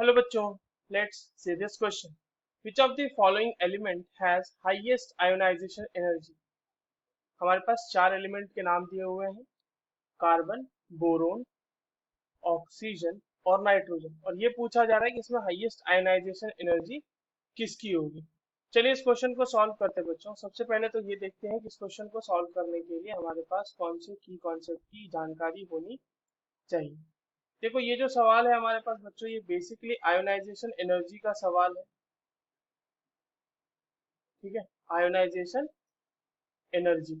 Hello बच्चों, let's see this question. Which of the following element has highest ionization energy? हमारे पास चार element के नाम दिए हुए हैं, कार्बन, बोरोन, ऑक्सीजन और नाइट्रोजन, और ये पूछा जा रहा है कि इसमें हाईएस्ट आयोनाइजेशन एनर्जी किसकी होगी। चलिए इस क्वेश्चन को सॉल्व करते हैं बच्चों। सबसे पहले तो ये देखते हैं कि इस क्वेश्चन को सॉल्व करने के लिए हमारे पास कौन से की कॉन्सेप्ट की जानकारी होनी चाहिए। देखो ये जो सवाल है हमारे पास बच्चों, ये बेसिकली आयोनाइजेशन एनर्जी का सवाल है। ठीक है, आयोनाइजेशन एनर्जी।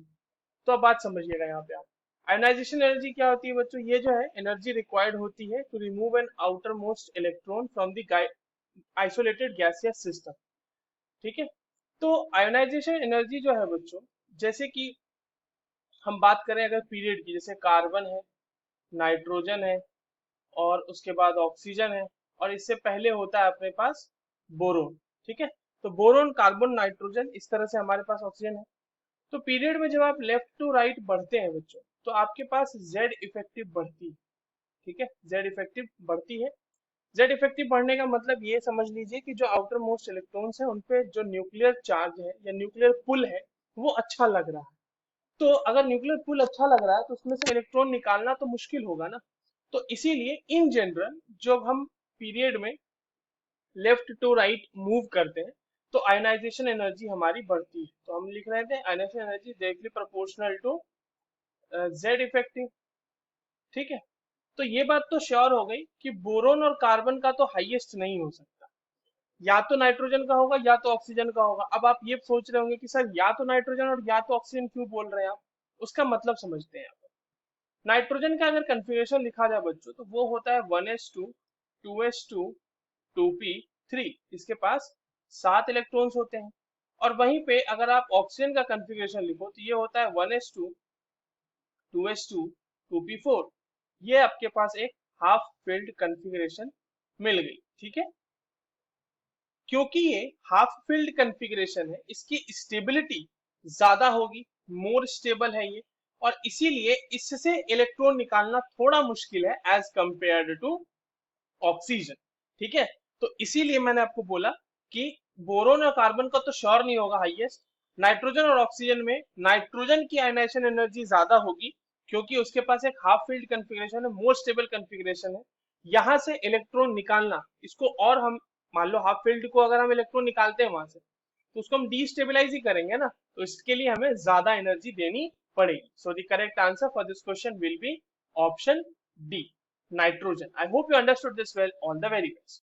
तो अब बात समझिएगा यहाँ पे आप, आयोनाइजेशन एनर्जी क्या होती है बच्चों। ये जो है एनर्जी रिक्वायर्ड होती है to remove an outermost electron from the isolated gaseous system. ठीक है, तो आयोनाइजेशन एनर्जी जो है बच्चों, जैसे कि हम बात करें अगर पीरियड की, जैसे कार्बन है, नाइट्रोजन है और उसके बाद ऑक्सीजन है, और इससे पहले होता है अपने पास बोरोन। ठीक है, तो बोरोन, कार्बन, नाइट्रोजन, इस तरह से हमारे पास ऑक्सीजन है। तो पीरियड में जब आप लेफ्ट टू राइट बढ़ते हैं बच्चों, तो आपके पास जेड इफेक्टिव बढ़ती है। ठीक है, जेड इफेक्टिव बढ़ती है। जेड इफेक्टिव बढ़ने का मतलब ये समझ लीजिए कि जो आउटर मोस्ट इलेक्ट्रॉन्स है उनपे जो न्यूक्लियर चार्ज है या न्यूक्लियर पुल है वो अच्छा लग रहा है। तो अगर न्यूक्लियर पुल अच्छा लग रहा है तो उसमें से इलेक्ट्रॉन निकालना तो मुश्किल होगा ना। तो इसीलिए इन जनरल जब हम पीरियड में लेफ्ट टू राइट मूव करते हैं तो आयनाइजेशन एनर्जी हमारी बढ़ती है। तो हम लिख रहे थे ionization energy directly proportional to Z effective. ठीक है, तो ये बात तो श्योर हो गई कि बोरोन और कार्बन का तो हाईएस्ट नहीं हो सकता, या तो नाइट्रोजन का होगा या तो ऑक्सीजन का होगा। अब आप ये सोच रहे होंगे कि सर या तो नाइट्रोजन और या तो ऑक्सीजन क्यों बोल रहे हैं आप, उसका मतलब समझते हैं आप। नाइट्रोजन का अगर कन्फिग्रेशन लिखा जाए बच्चों तो वो होता है 1s2 2s2 2p3। इसके पास 7 इलेक्ट्रॉन्स होते हैं। और वहीं पे अगर आप ऑक्सीजन का कन्फिग्रेशन लिखो तो ये होता है 1s2 2s2 2p4। ये आपके पास एक हाफ फिल्ड कन्फिग्रेशन मिल गई। ठीक है, क्योंकि ये हाफ फिल्ड कन्फिग्रेशन है, इसकी स्टेबिलिटी ज्यादा होगी, मोर स्टेबल है ये, और इसीलिए इससे इलेक्ट्रॉन निकालना थोड़ा मुश्किल है एज कंपेयर्ड टू ऑक्सीजन। ठीक है, तो इसीलिए मैंने आपको बोला कि बोरोन और कार्बन का तो श्योर नहीं होगा हाईएस्ट। नाइट्रोजन और ऑक्सीजन में नाइट्रोजन की आयनाइजेशन एनर्जी ज्यादा होगी क्योंकि उसके पास एक हाफ फील्ड कन्फिग्रेशन है, मोर स्टेबल कन्फिग्रेशन है। यहां से इलेक्ट्रॉन निकालना, इसको और हम मान लो हाफ फील्ड को अगर हम इलेक्ट्रॉन निकालते हैं वहां से तो उसको हम डीस्टेबलाइज ही करेंगे ना, तो इसके लिए हमें ज्यादा एनर्जी देनी पड़ेगी। So the correct answer for this question will be option D, nitrogen. I hope you understood this well. All the very best.